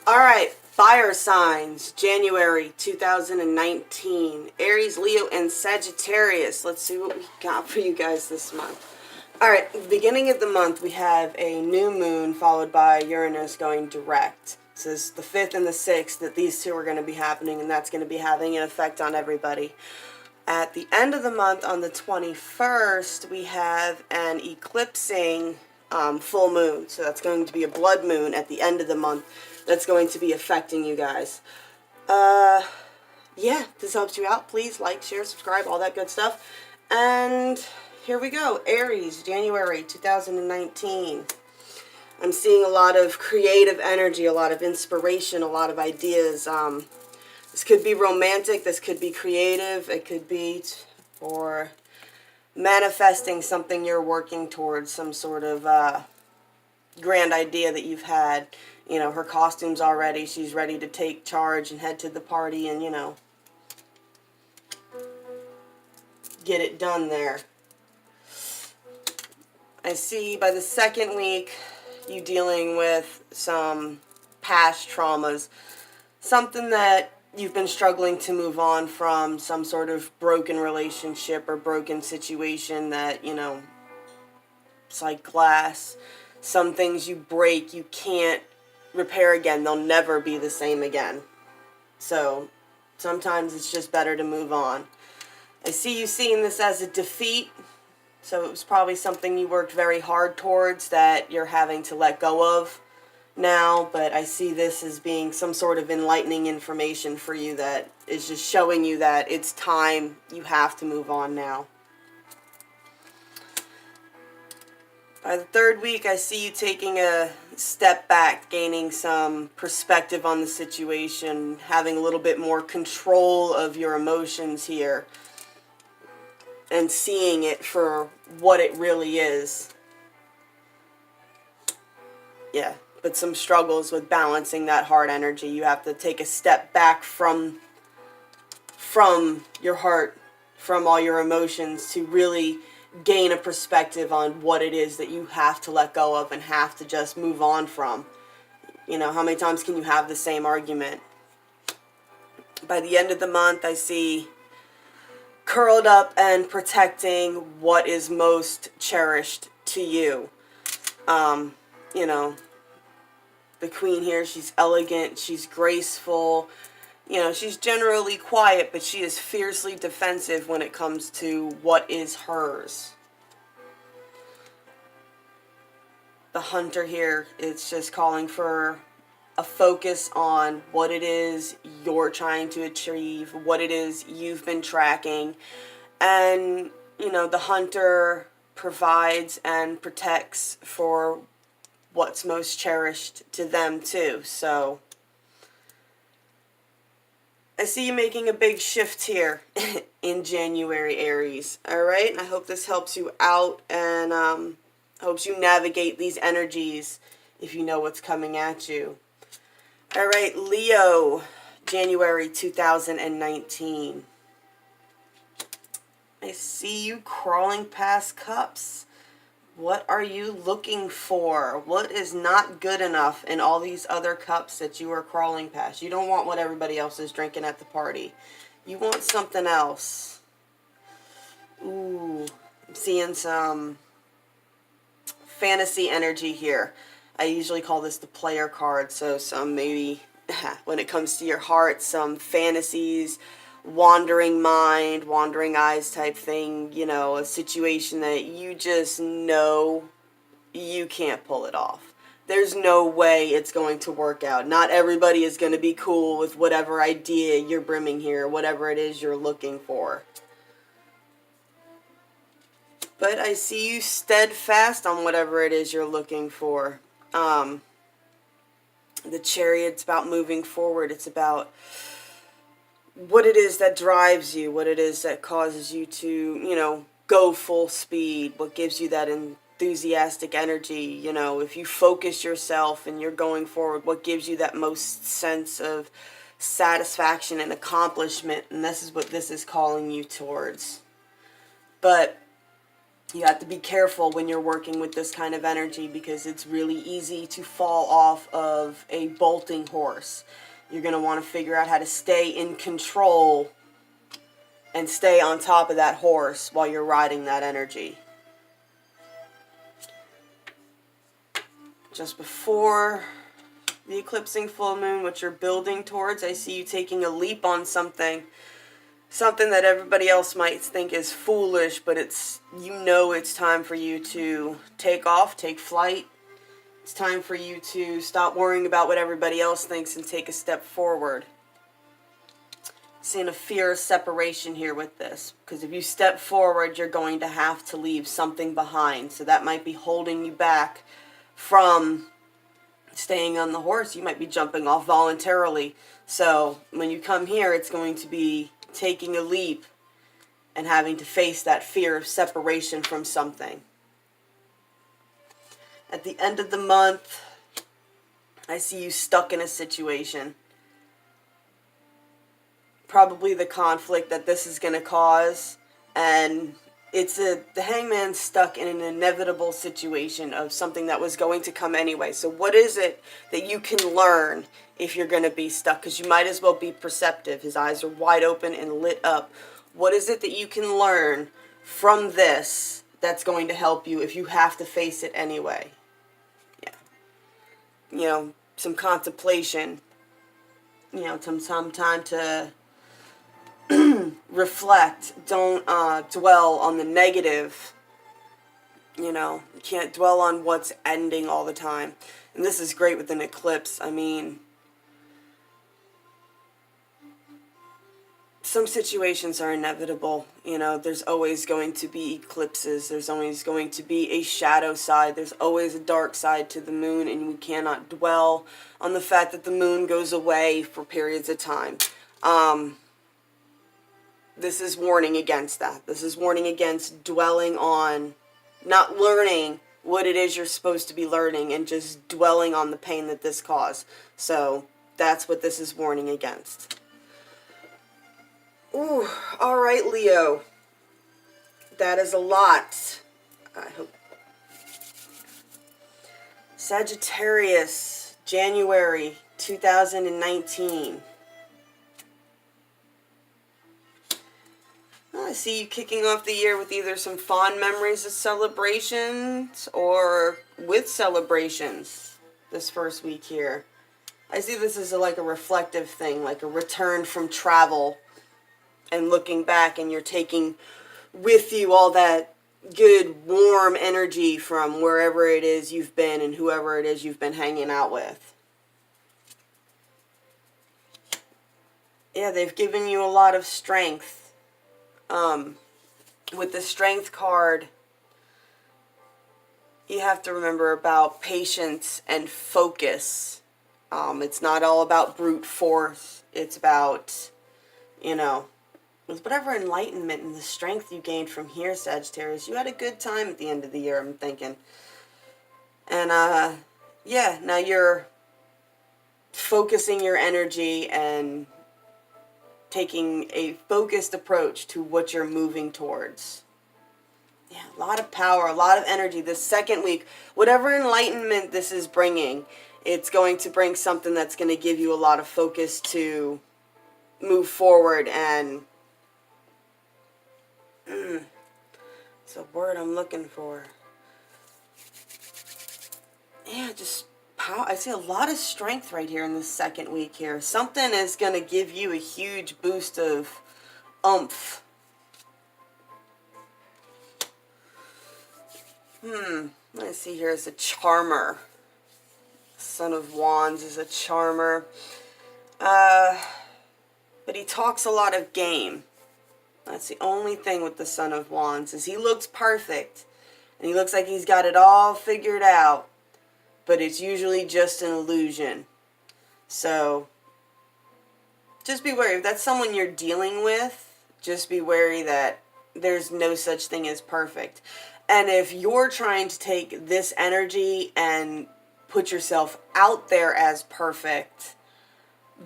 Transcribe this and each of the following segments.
Alright, fire signs, January 2019. Aries, Leo, and Sagittarius. Let's see what we got for you guys this month. Alright, at the beginning of the month, we have a new moon followed by Uranus going direct. So this is the 5th and the 6th that these two are going to be happening, and that's going to be having an effect on everybody. At the end of the month, on the 21st, we have an eclipsing full moon. So that's going to be a blood moon at the end of the month. That's going to be affecting you guys. Yeah, this helps you out. Please like, share, subscribe, all that good stuff. And here we go. Aries, January 2019. I'm seeing a lot of creative energy, a lot of inspiration, a lot of ideas. This could be romantic. This could be creative. It could be for manifesting something you're working towards, some sort of grand idea that you've had. You know, her costume's all ready. She's ready to take charge and head to the party and, you know, get it done there. I see by the second week you dealing with some past traumas. Something that you've been struggling to move on from, some sort of broken relationship or broken situation that, you know, it's like glass. Some things you break, you can't repair again. They'll never be the same again. So sometimes it's just better to move on. I see you seeing this as a defeat. So it was probably something you worked very hard towards that you're having to let go of now. But I see this as being some sort of enlightening information for you that is just showing you that it's time. You have to move on now. By the third week, I see you taking a step back, gaining some perspective on the situation, having a little bit more control of your emotions here, and seeing it for what it really is. Yeah, but some struggles with balancing that heart energy. You have to take a step back from your heart, from all your emotions, to really gain a perspective on what it is that you have to let go of and have to just move on from. You know, how many times can you have the same argument? By the end of the month, I see curled up and protecting what is most cherished to you. You know, the queen here, she's elegant, she's graceful. You know, she's generally quiet, but she is fiercely defensive when it comes to what is hers. The hunter here, it's just calling for a focus on what it is you're trying to achieve, what it is you've been tracking. And, you know, the hunter provides and protects for what's most cherished to them too. So I see you making a big shift here in January, Aries. Alright, and I hope this helps you out and helps you navigate these energies if you know what's coming at you. Alright, Leo, January 2019. I see you crawling past cups. What are you looking for? What is not good enough in all these other cups that you are crawling past? You don't want what everybody else is drinking at the party. You want something else. Ooh, I'm seeing some fantasy energy here. I usually call this the player card. So some maybe, when it comes to your heart, some fantasies, wandering mind, wandering eyes type thing, you know, a situation that you just know you can't pull it off. There's no way it's going to work out. Not everybody is going to be cool with whatever idea you're brimming here, whatever it is you're looking for. But I see you steadfast on whatever it is you're looking for. The Chariot's about moving forward. It's about what it is that drives you, what it is that causes you to, you know, go full speed, what gives you that enthusiastic energy. You know, if you focus yourself and you're going forward, what gives you that most sense of satisfaction and accomplishment. And this is what this is calling you towards. But You have to be careful when you're working with this kind of energy because it's really easy to fall off of a bolting horse. You're going to want to figure out how to stay in control and stay on top of that horse while you're riding that energy. Just before the eclipsing full moon, what you're building towards, I see you taking a leap on something. Something that everybody else might think is foolish, but it's, you know, it's time for you to take off, take flight. It's time for you to stop worrying about what everybody else thinks and take a step forward. Seeing a fear of separation here with this, because if you step forward, you're going to have to leave something behind. So that might be holding you back from staying on the horse. You might be jumping off voluntarily. So when you come here, it's going to be taking a leap and having to face that fear of separation from something. At the end of the month, I see you stuck in a situation. Probably the conflict that this is going to cause, and the hangman's stuck in an inevitable situation of something that was going to come anyway. So what is it that you can learn if you're going to be stuck? Because you might as well be perceptive. His eyes are wide open and lit up. What is it that you can learn from this that's going to help you if you have to face it anyway? Yeah. You know, some contemplation. You know, some time to reflect. Don't dwell on the negative. You know, you can't dwell on what's ending all the time. And this is great with an eclipse. I mean, some situations are inevitable. You know, there's always going to be eclipses. There's always going to be a shadow side. There's always a dark side to the moon, and we cannot dwell on the fact that the moon goes away for periods of time. This is warning against that. This is warning against dwelling on, not learning what it is you're supposed to be learning and just dwelling on the pain that this caused. So that's what this is warning against. Ooh, all right, Leo. That is a lot. I hope. Sagittarius, January 2019. I see you kicking off the year with either some fond memories of celebrations or with celebrations this first week here. I see this as like a reflective thing, like a return from travel and looking back, and you're taking with you all that good, warm energy from wherever it is you've been and whoever it is you've been hanging out with. Yeah, they've given you a lot of strength. With the strength card, you have to remember about patience and focus. It's not all about brute force. It's about, you know, with whatever enlightenment and the strength you gained from here, Sagittarius, you had a good time at the end of the year, I'm thinking. And, yeah, now you're focusing your energy and taking a focused approach to what you're moving towards. Yeah, a lot of power, a lot of energy. This second week, whatever enlightenment this is bringing, it's going to bring something that's going to give you a lot of focus to move forward. And it's a word I'm looking for. Yeah, just power. I see a lot of strength right here in this second week here. Something is going to give you a huge boost of oomph. Let's see here is a charmer. Son of Wands is a charmer. But he talks a lot of game. That's the only thing with the Son of Wands, is he looks perfect. And he looks like he's got it all figured out. But it's usually just an illusion. So just be wary. If that's someone you're dealing with, just be wary that there's no such thing as perfect. And if you're trying to take this energy and put yourself out there as perfect,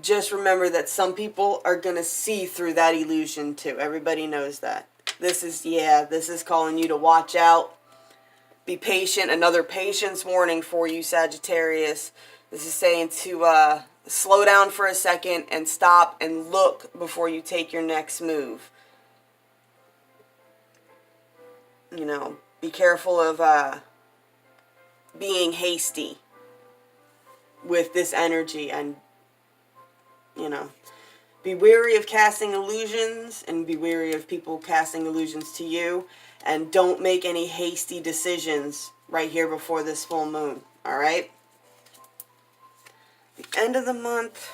just remember that some people are going to see through that illusion too. Everybody knows that. This is calling you to watch out. Be patient. Another patience warning for you, Sagittarius. This is saying to slow down for a second and stop and look before you take your next move. You know, be careful of being hasty with this energy, and, you know, be wary of casting illusions and be wary of people casting illusions to you. And don't make any hasty decisions right here before this full moon. All right? The end of the month.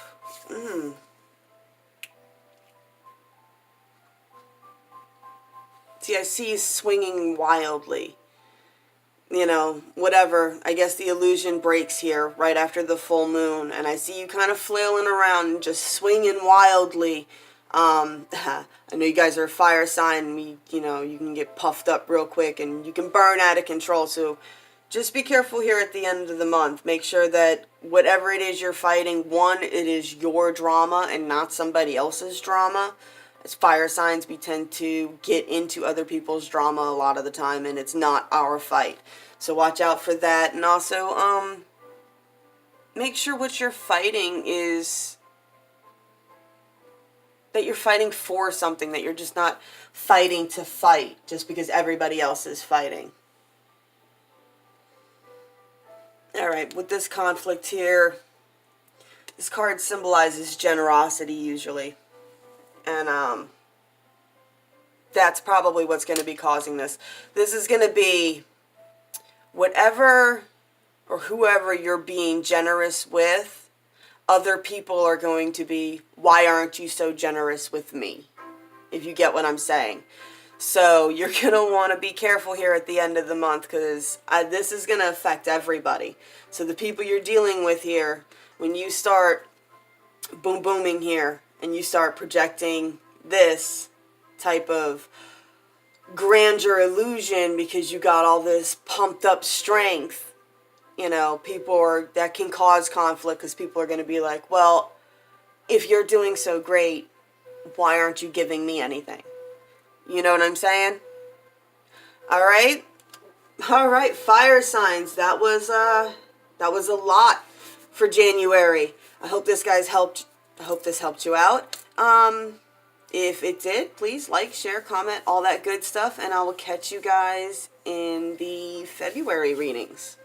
See, I see you swinging wildly. You know, whatever. I guess the illusion breaks here right after the full moon. And I see you kind of flailing around and just swinging wildly. I know you guys are a fire sign. You know, you can get puffed up real quick and you can burn out of control. So just be careful here at the end of the month. Make sure that whatever it is you're fighting, one, it is your drama and not somebody else's drama. As fire signs, we tend to get into other people's drama a lot of the time, and it's not our fight. So watch out for that. And also, make sure what you're fighting is that you're fighting for something, that you're just not fighting to fight just because everybody else is fighting. Alright, with this conflict here, this card symbolizes generosity usually. And that's probably what's going to be causing this. This is going to be whatever or whoever you're being generous with. Other people are going to be, why aren't you so generous with me? If you get what I'm saying. So you're going to want to be careful here at the end of the month, because this is going to affect everybody. So the people you're dealing with here, when you start booming here and you start projecting this type of grandeur illusion because you got all this pumped up strength, you know, that can cause conflict, because people are going to be like, well, if you're doing so great, why aren't you giving me anything? You know what I'm saying? All right, fire signs. That was a lot for January. I hope this helped. I hope this helped you out. If it did, please like, share, comment, all that good stuff, and I will catch you guys in the February readings.